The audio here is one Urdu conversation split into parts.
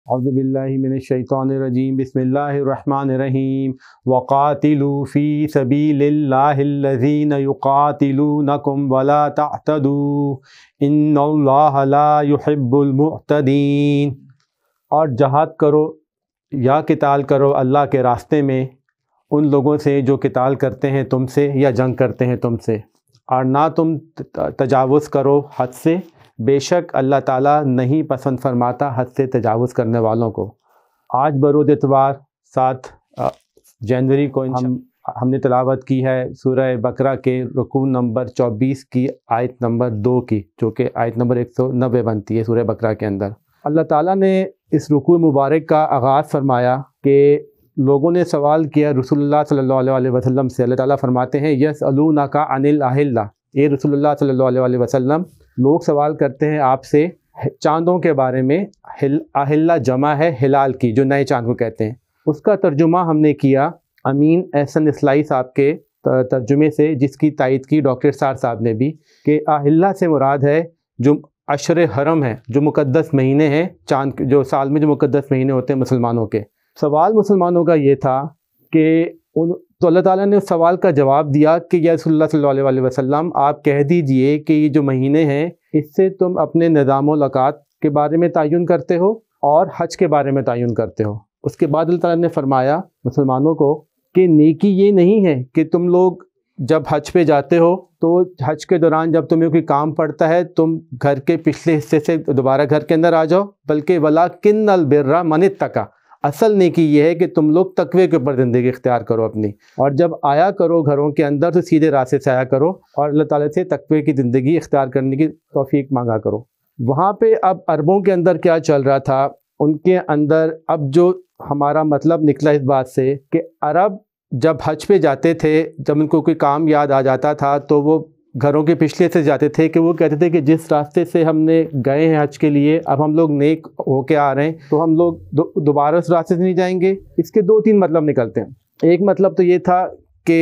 اعوذ باللہ من الشیطان الرجیم بسم اللہ الرحمن الرحیم وقاتلوا فی سبیل اللہ الذین یقاتلونکم ولا تعتدوا ان اللہ لا يحب المعتدین، اور جہاد کرو یا قتال کرو اللہ کے راستے میں ان لوگوں سے جو قتال کرتے ہیں تم سے یا جنگ کرتے ہیں تم سے، اور نہ تم تجاوز کرو حد سے، بے شک اللہ تعالیٰ نہیں پسند فرماتا حد سے تجاوز کرنے والوں کو۔ آج برود اتوار 7 جنوری کو ہم نے تلاوت کی ہے سورہ بقرہ کے رکوع نمبر 24 کی آیت نمبر 2 کی، جو کہ آیت نمبر 190 بنتی ہے سورہ بقرہ کے اندر۔ اللہ تعالیٰ نے اس رکوع مبارک کا آغاز فرمایا کہ لوگوں نے سوال کیا رسول اللہ صلی اللہ علیہ وسلم سے۔ اللہ تعالیٰ فرماتے ہیں یسألونک عن الأہلہ، اے رسول اللہ صلی اللہ علیہ وسلم، لوگ سوال کرتے ہیں آپ سے چاندوں کے بارے میں۔ اہلہ جمع ہے ہلال کی، جو نئے چاند کو کہتے ہیں۔ اس کا ترجمہ ہم نے کیا امین احسن اصلاحی صاحب کے ترجمے سے، جس کی تائید کی ڈاکٹر سار صاحب نے بھی، کہ اہلہ سے مراد ہے جو عشر حرم ہے، جو مقدس مہینے ہیں، چاند جو سال میں جو مقدس مہینے ہوتے ہیں مسلمانوں کے۔ سوال مسلمانوں کا یہ تھا کہ تو اللہ تعالیٰ نے اس سوال کا جواب دیا کہ یا رسول اللہ صلی اللہ علیہ وسلم، آپ کہہ دیجئے کہ یہ جو مہینے ہیں اس سے تم اپنے نظام و اوقات کے بارے میں تعین کرتے ہو اور حج کے بارے میں تعین کرتے ہو۔ اس کے بعد اللہ تعالیٰ نے فرمایا مسلمانوں کو کہ نیکی یہ نہیں ہے کہ تم لوگ جب حج پہ جاتے ہو تو حج کے دوران جب تمہیں کوئی کام پڑتا ہے تم گھر کے پچھلے حصے سے دوبارہ گھر کے اندر آ جاؤ، بلکہ وَلَٰكِنَّ الْبِرَّ مَنِ اتَّقَىٰ، اصل نیکی یہ ہے کہ تم لوگ تقوی کے اوپر زندگی اختیار کرو اپنی، اور جب آیا کرو گھروں کے اندر تو سیدھے راستے سے آیا کرو اور اللہ تعالیٰ سے تقوی کی زندگی اختیار کرنے کی توفیق مانگا کرو۔ وہاں پہ اب عربوں کے اندر کیا چل رہا تھا، ان کے اندر اب جو ہمارا مطلب نکلا اس بات سے کہ عرب جب حج پہ جاتے تھے، جب ان کو کوئی کام یاد آ جاتا تھا تو وہ گھروں کے پچھلے سے جاتے تھے، کہ وہ کہتے تھے کہ جس راستے سے ہم نے گئے ہیں حج کے لیے، اب ہم لوگ نیک ہو کے آ رہے ہیں تو ہم لوگ دوبارہ اس راستے سے نہیں جائیں گے۔ اس کے 2-3 مطلب نکلتے ہیں۔ ایک مطلب تو یہ تھا کہ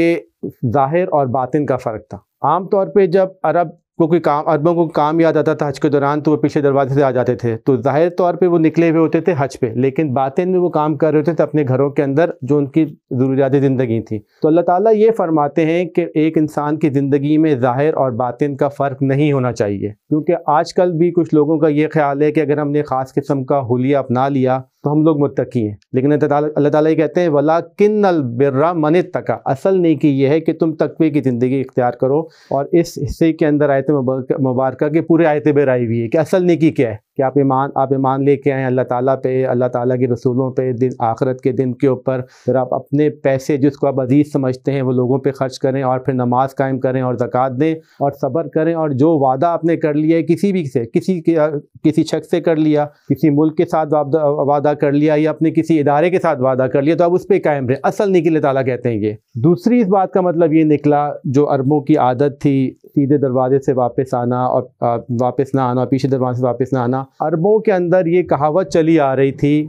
ظاہر اور باطن کا فرق تھا۔ عام طور پہ جب عربوں کو کام یاد آتا تھا حج کے دوران تو وہ پیچھے دروازے سے آ جاتے تھے، تو ظاہر طور پہ وہ نکلے ہوئے ہوتے تھے حج پہ، لیکن باطن میں وہ کام کر رہے ہوتے تھے اپنے گھروں کے اندر جو ان کی ضروریات زندگی تھی۔ تو اللہ تعالیٰ یہ فرماتے ہیں کہ ایک انسان کی زندگی میں ظاہر اور باطن کا فرق نہیں ہونا چاہیے، کیونکہ آج کل بھی کچھ لوگوں کا یہ خیال ہے کہ اگر ہم نے خاص قسم کا حلیہ اپنا لیا تو ہم لوگ متقی ہیں، لیکن اللہ تعالیٰ یہ کہتے ہیں وَلَٰكِنَّ الْبِرَّ مَنِ اتَّقَىٰ، اصل نیکی یہ ہے کہ تم تقوی کی زندگی اختیار کرو۔ اور اس حصے کے اندر آیت مبارکہ کے پورے آیت بیر آئی ہوئی ہے کہ اصل نیکی کیا ہے، کہ آپ ایمان لے کے آئیں اللہ تعالیٰ پہ، اللہ تعالیٰ کے رسولوں پہ، آخرت کے دن کے اوپر، پھر آپ اپنے پیسے جس کو آپ عزیز سمجھتے ہیں وہ لوگوں پہ خرچ کریں، اور پھر نماز قائم کریں اور زکوٰۃ دیں اور صبر کریں، اور جو وعدہ آپ نے کر لیا ہے کسی شخص سے کر لیا، کسی ملک کے ساتھ وعدہ کر لیا یا اپنے کسی ادارے کے ساتھ وعدہ کر لیا، تو آپ اس پہ قائم رہیں۔ اصل نیکی اللہ تعالیٰ کہتے ہیں یہ۔ دوسری اس بات کا مطلب یہ نکلا جو عربوں کی عادت تھی سیدھے دروازے سے واپس آنا اور واپس نہ آنا، پیچھے دروازے سے واپس نہ آنا، عربوں کے اندر یہ کہاوت چلی آ رہی تھی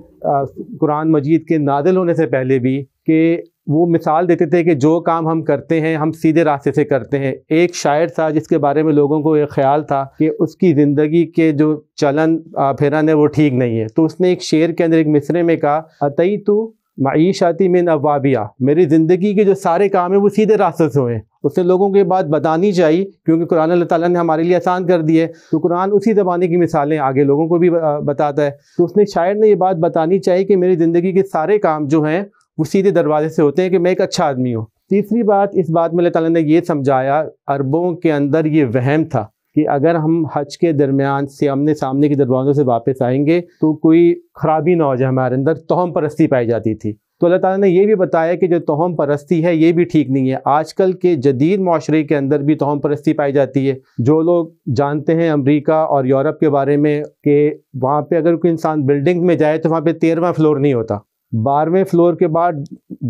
قرآن مجید کے نازل ہونے سے پہلے بھی، کہ وہ مثال دیتے تھے کہ جو کام ہم کرتے ہیں ہم سیدھے راستے سے کرتے ہیں۔ ایک شاعر تھا جس کے بارے میں لوگوں کو ایک خیال تھا کہ اس کی زندگی کے جو چلن پھرن ہے وہ ٹھیک نہیں ہے، تو اس نے ایک شعر کے اندر ایک مصرعے میں کہا اتیت معیشتی من ابوابیہ، میری زندگی کے جو سارے کام ہیں وہ سیدھے راستے سے ہوئے ہیں۔ اس نے لوگوں کو یہ بات بتانی چاہیے کیونکہ قرآن اللہ تعالیٰ نے ہمارے لیے آسان کر دی ہے، تو قرآن اسی زمانے کی مثالیں آگے لوگوں کو بھی بتاتا ہے۔ تو اس نے شاعر نے یہ بات بتانی چاہیے کہ میری زندگی کے سارے کام جو ہیں وہ سیدھے دروازے سے ہوتے ہیں، کہ میں ایک اچھا آدمی ہوں۔ تیسری بات اس بات میں اللہ تعالیٰ نے یہ سمجھایا، عربوں کے اندر یہ وہم تھا کہ اگر ہم حج کے درمیان سے آمنے سامنے کے دروازوں سے واپس آئیں گے تو کوئی خرابی نہ ہو جائے ہمارے اندر، توہم پرستی پائی جاتی تھی۔ تو اللہ تعالیٰ نے یہ بھی بتایا کہ جو توہم پرستی ہے یہ بھی ٹھیک نہیں ہے۔ آج کل کے جدید معاشرے کے اندر بھی توہم پرستی پائی جاتی ہے۔ جو لوگ جانتے ہیں امریکہ اور یورپ کے بارے میں کہ وہاں پہ اگر کوئی انسان بلڈنگ میں جائے تو وہاں پہ 13واں فلور نہیں ہوتا، 12ویں فلور کے بعد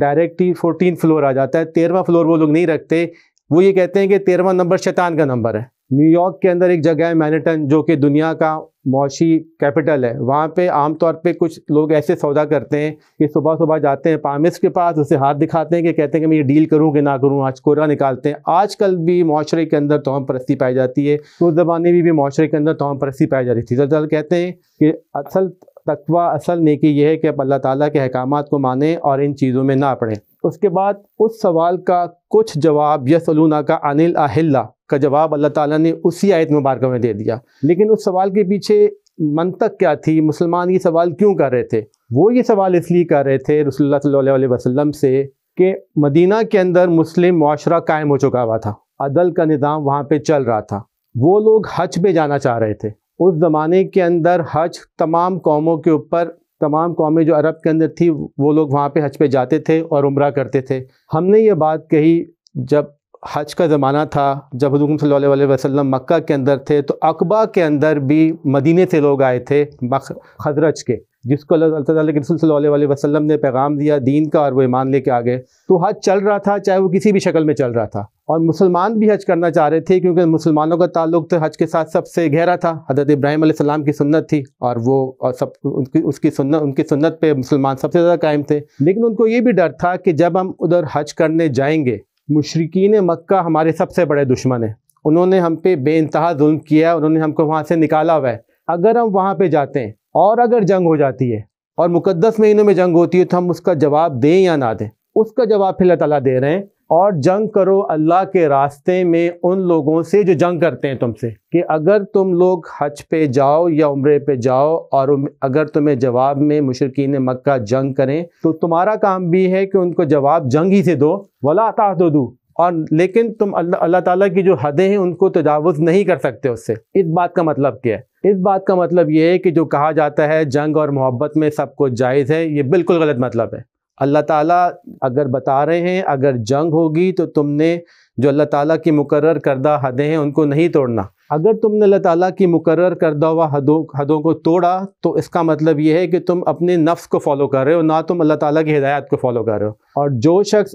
ڈائریکٹلی 14 فلور آ جاتا ہے، 13واں فلور وہ لوگ نہیں رکھتے۔ وہ یہ کہتے ہیں کہ 13واں نمبر شیطان کا نمبر ہے۔ نیو یارک کے اندر ایک جگہ ہے مینہٹن، جو کہ دنیا کا معاشی کیپٹل ہے، وہاں پہ عام طور پہ کچھ لوگ ایسے سودا کرتے ہیں کہ صبح صبح جاتے ہیں پامسٹ کے پاس، اسے ہاتھ دکھاتے ہیں کہ کہتے ہیں کہ میں یہ ڈیل کروں کہ نہ کروں، آج کورا نکالتے ہیں۔ آج کل بھی معاشرے کے اندر توہم پرستی پائی جاتی ہے، تو اس زمانے میں بھی معاشرے کے اندر توہم پرستی پائی جاتی تھی۔ اللہ تعالیٰ کہتے ہیں کہ اصل تقویٰ اصل نیکی یہ ہے کہ آپ اللہ تعالیٰ کے احکامات کو مانیں اور ان چیزوں میں نہ پڑیں۔ اس کے بعد اس سوال کا کچھ جواب یسألونک عن الأحلہ کا جواب اللہ تعالیٰ نے اسی آیت مبارکہ میں دے دیا، لیکن اس سوال کے پیچھے منطق کیا تھی؟ مسلمان یہ سوال کیوں کر رہے تھے؟ وہ یہ سوال اس لیے کر رہے تھے رسول اللہ صلی اللہ علیہ وسلم سے کہ مدینہ کے اندر مسلم معاشرہ قائم ہو چکا ہوا تھا، عدل کا نظام وہاں پہ چل رہا تھا، وہ لوگ حج پہ جانا چاہ رہے تھے۔ اس زمانے کے اندر حج تمام قوموں کے اوپر، تمام قومیں جو عرب کے اندر تھی وہ لوگ وہاں پہ حج پہ جاتے تھے اور عمرہ کرتے تھے۔ ہم نے یہ بات کہی جب حج کا زمانہ تھا، جب حضور صلی اللہ علیہ وسلم مکہ کے اندر تھے تو عقبہ کے اندر بھی مدینے سے لوگ آئے تھے خزرج کے، جس کو اللہ تعالیٰ کے رسول صلی اللہ علیہ وسلم نے پیغام دیا دین کا اور وہ ایمان لے کے آ گئے۔ تو حج چل رہا تھا، چاہے وہ کسی بھی شکل میں چل رہا تھا، اور مسلمان بھی حج کرنا چاہ رہے تھے کیونکہ مسلمانوں کا تعلق تو حج کے ساتھ سب سے گہرا تھا۔ حضرت ابراہیم علیہ السلام کی سنت تھی اور ان کی سنت پہ مسلمان سب سے زیادہ قائم تھے، لیکن ان کو یہ بھی ڈر تھا کہ جب ہم ادھر حج کرنے جائیں گے، مشرکین مکہ ہمارے سب سے بڑے دشمن ہیں، انہوں نے ہم پہ بے انتہا ظلم کیا، انہوں نے ہم کو وہاں سے نکالا ہوا ہے۔ اگر ہم وہاں پہ جاتے ہیں اور اگر جنگ ہو جاتی ہے اور مقدس مہینوں میں جنگ ہوتی ہے تو ہم اس کا جواب دیں یا نہ دیں؟ اس کا جواب پھر اللہ تعالیٰ دے رہے ہیں، اور جنگ کرو اللہ کے راستے میں ان لوگوں سے جو جنگ کرتے ہیں تم سے، کہ اگر تم لوگ حج پہ جاؤ یا عمرے پہ جاؤ اور اگر تمہیں جواب میں مشرکین مکہ جنگ کریں تو تمہارا کام بھی ہے کہ ان کو جواب جنگ ہی سے دو، وَلَا تَعْتَدُوا، اور لیکن تم اللہ تعالیٰ کی جو حدیں ہیں ان کو تجاوز نہیں کر سکتے اس سے۔ اس بات کا مطلب کیا ہے؟ اس بات کا مطلب یہ ہے کہ جو کہا جاتا ہے جنگ اور محبت میں سب کچھ جائز ہے، یہ بالکل غلط مطلب ہے۔ اللہ تعالیٰ اگر بتا رہے ہیں اگر جنگ ہوگی تو تم نے جو اللہ تعالیٰ کی مقرر کردہ حدیں ہیں ان کو نہیں توڑنا۔ اگر تم نے اللہ تعالیٰ کی مقرر کردہ ہوا حدوں کو توڑا تو اس کا مطلب یہ ہے کہ تم اپنے نفس کو فالو کر رہے ہو، نہ تم اللہ تعالیٰ کی ہدایت کو فالو کر رہے ہو۔ اور جو شخص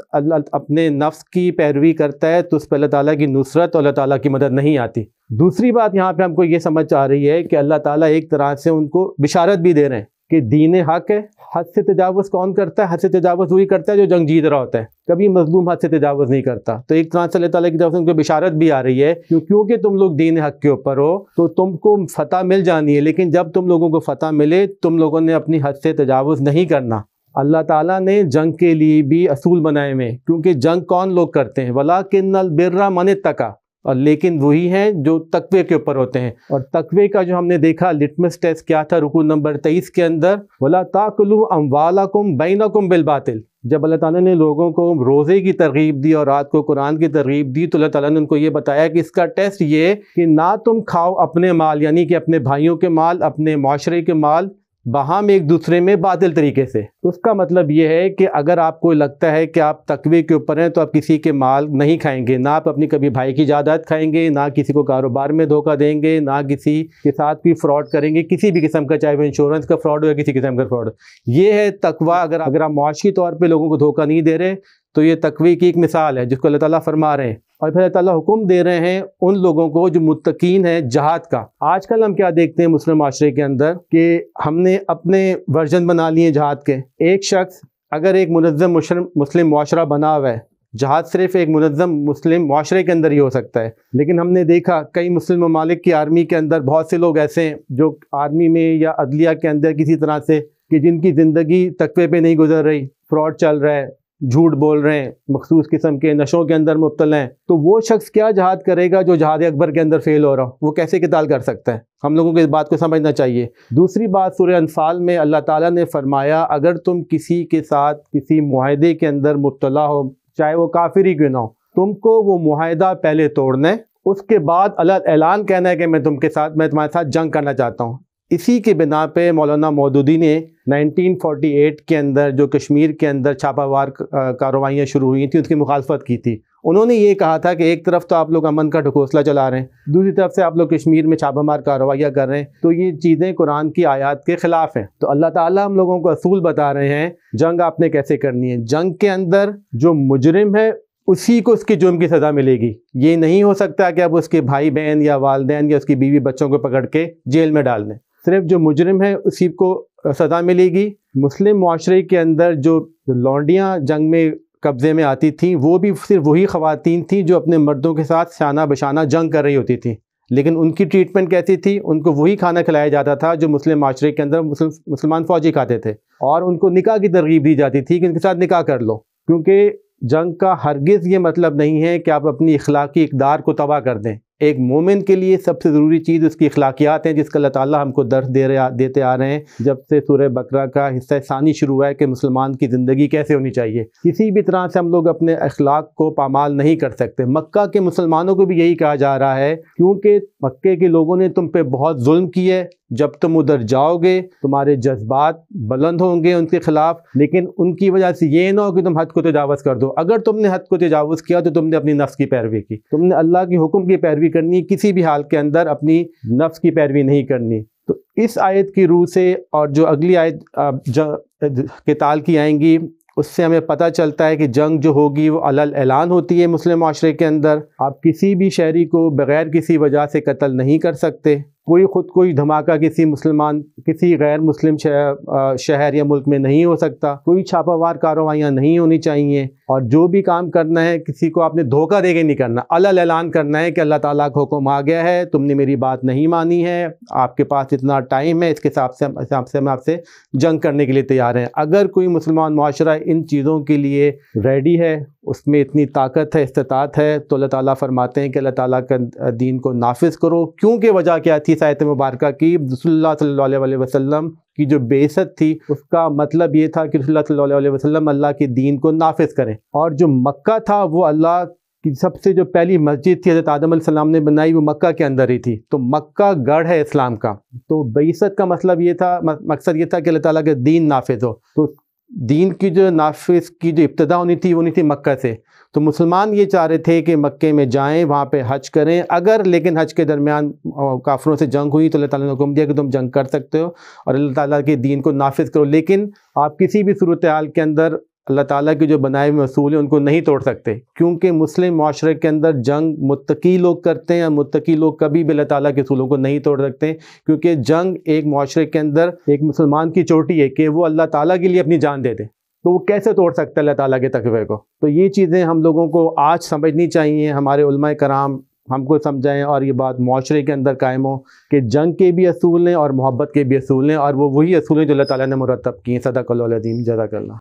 اپنے نفس کی پیروی کرتا ہے تو اس پہ اللہ تعالیٰ کی نصرت اور اللہ تعالیٰ کی مدد نہیں آتی۔ دوسری بات یہاں پہ ہم کو یہ سمجھ آ رہی ہے کہ اللہ تعالیٰ ایک طرح سے ان کو بشارت بھی دے رہے ہیں کہ دین حق ہے۔ حد سے تجاوز کون کرتا ہے؟ حد سے تجاوز وہی کرتا ہے جو جنگ جیت رہا ہوتا ہے، کبھی مظلوم حد سے تجاوز نہیں کرتا۔ تو ایک طرح سے اللہ تعالیٰ کی طرف سے ان کو بشارت بھی آ رہی ہے کیونکہ تم لوگ دین حق کے اوپر ہو تو تم کو فتح مل جانی ہے، لیکن جب تم لوگوں کو فتح ملے تم لوگوں نے اپنی حد سے تجاوز نہیں کرنا۔ اللہ تعالیٰ نے جنگ کے لیے بھی اصول بنائے ہوئے، کیونکہ جنگ کون لوگ کرتے ہیں؟ وَلَٰكِنَّ الْبِرَّ مَنِ اتَّقَىٰ، اور لیکن وہی ہیں جو تقوی کے اوپر ہوتے ہیں۔ اور تقوی کا جو ہم نے دیکھا لٹمس ٹیسٹ کیا تھا رکوع نمبر 23 کے اندر، وَلَا تَأْكُلُوا أَمْوَالَكُمْ بَيْنَكُمْ بِالْبَاطِلِ، جب اللہ تعالیٰ نے لوگوں کو روزے کی ترغیب دی اور رات کو قرآن کی ترغیب دی تو اللہ تعالیٰ نے ان کو یہ بتایا کہ اس کا ٹیسٹ یہ ہے کہ نہ تم کھاؤ اپنے مال، یعنی کہ اپنے بھائیوں کے مال، اپنے معاشرے کے مال باہم ایک دوسرے میں باطل طریقے سے۔ اس کا مطلب یہ ہے کہ اگر آپ کو لگتا ہے کہ آپ تقوی کے اوپر ہیں تو آپ کسی کے مال نہیں کھائیں گے، نہ آپ اپنی کبھی بھائی کی جائیداد کھائیں گے، نہ کسی کو کاروبار میں دھوکہ دیں گے، نہ کسی کے ساتھ کوئی فراڈ کریں گے، کسی بھی قسم کا، چاہے وہ انشورنس کا فراڈ ہو یا کسی قسم کا فراڈ۔ یہ ہے تقوی۔ اگر آپ معاشی طور پہ لوگوں کو دھوکہ نہیں دے رہے تو یہ تقوی کی ایک مثال ہے جس کو اللہ تعالیٰ فرما رہے ہیں۔ اور پھر اللہ تعالیٰ حکم دے رہے ہیں ان لوگوں کو جو متقین ہیں جہاد کا۔ آج کل ہم کیا دیکھتے ہیں مسلم معاشرے کے اندر کہ ہم نے اپنے ورژن بنا لیے جہاد کے۔ ایک شخص اگر ایک منظم مسلم معاشرہ بنا ہوا ہے، جہاد صرف ایک منظم مسلم معاشرے کے اندر ہی ہو سکتا ہے، لیکن ہم نے دیکھا کئی مسلم ممالک کی آرمی کے اندر بہت سے لوگ ایسے ہیں جو آرمی میں یا عدلیہ کے اندر کسی طرح سے کہ جن کی زندگی تقوی پہ نہیں گزر رہی، فراڈ چل رہا ہے، جھوٹ بول رہے ہیں، مخصوص قسم کے نشوں کے اندر مبتلا ہیں، تو وہ شخص کیا جہاد کرے گا جو جہاد اکبر کے اندر فیل ہو رہا ہو؟ وہ کیسے قتال کر سکتا ہے؟ ہم لوگوں کو اس بات کو سمجھنا چاہیے۔ دوسری بات، سورہ انفال میں اللہ تعالیٰ نے فرمایا اگر تم کسی کے ساتھ کسی معاہدے کے اندر مبتلا ہو، چاہے وہ کافر ہی کیوں نہ ہو، تم کو وہ معاہدہ پہلے توڑنا ہے، اس کے بعد اللہ اعلان کہنا ہے کہ میں تمہارے ساتھ جنگ کرنا چاہتا ہوں۔ اسی کے بنا پہ مولانا مودودی نے 1948 کے اندر جو کشمیر کے اندر چھاپہ وار کارروائیاں شروع ہوئی تھیں اس کی مخالفت کی تھی۔ انہوں نے یہ کہا تھا کہ ایک طرف تو آپ لوگ امن کا ڈھکوسلا چلا رہے ہیں، دوسری طرف سے آپ لوگ کشمیر میں چھاپہ مار کارروائیاں کر رہے ہیں، تو یہ چیزیں قرآن کی آیات کے خلاف ہیں۔ تو اللہ تعالیٰ ہم لوگوں کو اصول بتا رہے ہیں جنگ آپ نے کیسے کرنی ہے۔ جنگ کے اندر جو مجرم ہے اسی کو اس کے جرم کی سزا ملے گی۔ یہ نہیں ہو سکتا کہ اب اس کے بھائی بہن یا والدین یا اس کی بیوی بچوں کو پکڑ کے جیل میں ڈال دیں، صرف جو مجرم ہے اسی کو سزا ملے گی۔ مسلم معاشرے کے اندر جو لونڈیاں جنگ میں قبضے میں آتی تھیں وہ بھی صرف وہی خواتین تھیں جو اپنے مردوں کے ساتھ شانہ بشانہ جنگ کر رہی ہوتی تھیں۔ لیکن ان کی ٹریٹمنٹ کیسی تھی؟ ان کو وہی کھانا کھلایا جاتا تھا جو مسلم معاشرے کے اندر مسلمان فوجی کھاتے تھے، اور ان کو نکاح کی ترغیب دی جاتی تھی کہ ان کے ساتھ نکاح کر لو، کیونکہ جنگ کا ہرگز یہ مطلب نہیں ہے کہ آپ اپنی اخلاقی اقدار کو تباہ کر دیں۔ ایک مومن کے لیے سب سے ضروری چیز اس کی اخلاقیات ہیں، جس کا اللہ تعالیٰ ہم کو درس دیتے آ رہے ہیں جب سے سورہ بقرہ کا حصہ ثانی شروع ہوا ہے کہ مسلمان کی زندگی کیسے ہونی چاہیے۔ کسی بھی طرح سے ہم لوگ اپنے اخلاق کو پامال نہیں کر سکتے۔ مکہ کے مسلمانوں کو بھی یہی کہا جا رہا ہے، کیونکہ مکے کے لوگوں نے تم پہ بہت ظلم کیے، جب تم ادھر جاؤ گے تمہارے جذبات بلند ہوں گے ان کے خلاف، لیکن ان کی وجہ سے یہ نہ ہو کہ تم حد کو تجاوز کر دو۔ اگر تم نے حد کو تجاوز کیا تو تم نے اپنی نفس کی پیروی کی، تم نے اللہ کے حکم کی پیروی کرنی، کسی بھی حال کے اندر اپنی نفس کی پیروی نہیں کرنی۔ تو اس آیت کی روح سے اور جو اگلی آیت قتال کی آئیں گی، اس سے ہمیں پتہ چلتا ہے کہ جنگ جو ہوگی وہ علی الاعلان ہوتی ہے مسلم معاشرے کے اندر۔ آپ کسی بھی شہری کو بغیر کسی وجہ سے قتل نہیں کر سکتے، کوئی دھماکہ کسی غیر مسلم شہر یا ملک میں نہیں ہو سکتا، کوئی چھاپہ مار کارروائیاں نہیں ہونی چاہیے، اور جو بھی کام کرنا ہے کسی کو آپ نے دھوکہ دے کے نہیں کرنا، علی الاعلان کرنا ہے کہ اللہ تعالیٰ کا حکم آ گیا ہے، تم نے میری بات نہیں مانی ہے، آپ کے پاس اتنا ٹائم ہے، اس کے حساب سے ہم آپ سے جنگ کرنے کے لیے تیار ہیں۔ اگر کوئی مسلمان معاشرہ ان چیزوں کے لیے ریڈی ہے، اس میں اتنی طاقت ہے، استطاعت ہے، تو اللہ تعالیٰ فرماتے ہیں کہ اللہ تعالیٰ کا دین کو نافذ کرو۔ کیونکہ وجہ کیا تھی؟ اس آیت مبارکہ کی رسول اللہ صلی اللہ علیہ وسلم کی جو بعثت تھی، اس کا مطلب یہ تھا کہ رسول اللہ صلی اللہ علیہ وسلم اللہ کے دین کو نافذ کریں، اور جو مکہ تھا وہ اللہ کی سب سے جو پہلی مسجد تھی حضرت آدم علیہ السلام نے بنائی، وہ مکہ کے اندر ہی تھی، تو مکہ گڑھ ہے اسلام کا۔ تو بعثت کا مطلب یہ تھا، مقصد یہ تھا کہ اللہ تعالیٰ کا دین نافذ ہو، تو دین کی جو نافذ کی جو ابتدا ہونی تھی وہ نہیں تھی مکہ سے۔ تو مسلمان یہ چاہ رہے تھے کہ مکے میں جائیں، وہاں پہ حج کریں، لیکن حج کے درمیان کافروں سے جنگ ہوئی تو اللہ تعالیٰ نے حکم دیا کہ تم جنگ کر سکتے ہو اور اللہ تعالیٰ کے دین کو نافذ کرو، لیکن آپ کسی بھی صورتحال کے اندر اللہ تعالیٰ کے جو بنائے ہوئے اصول ہیں ان کو نہیں توڑ سکتے، کیونکہ مسلم معاشرے کے اندر جنگ متقی لوگ کرتے ہیں، اور متقی لوگ کبھی بھی اللہ تعالیٰ کے اصولوں کو نہیں توڑ سکتے، کیونکہ جنگ ایک معاشرے کے اندر ایک مسلمان کی چوٹی ہے کہ وہ اللہ تعالیٰ کے لیے اپنی جان دے دے، تو وہ کیسے توڑ سکتا ہے اللہ تعالیٰ کے تقوی کو؟ تو یہ چیزیں ہم لوگوں کو آج سمجھنی چاہیے، ہمارے علماء کرام ہم کو سمجھائیں، اور یہ بات معاشرے کے اندر قائم ہو کہ جنگ کے بھی اصول ہیں اور محبت کے بھی اصول ہیں، اور وہ وہی اصول ہیں جو اللہ تعالیٰ نے مرتب کیے ہیں۔ صدق اللہ العظیم، جزاک اللہ۔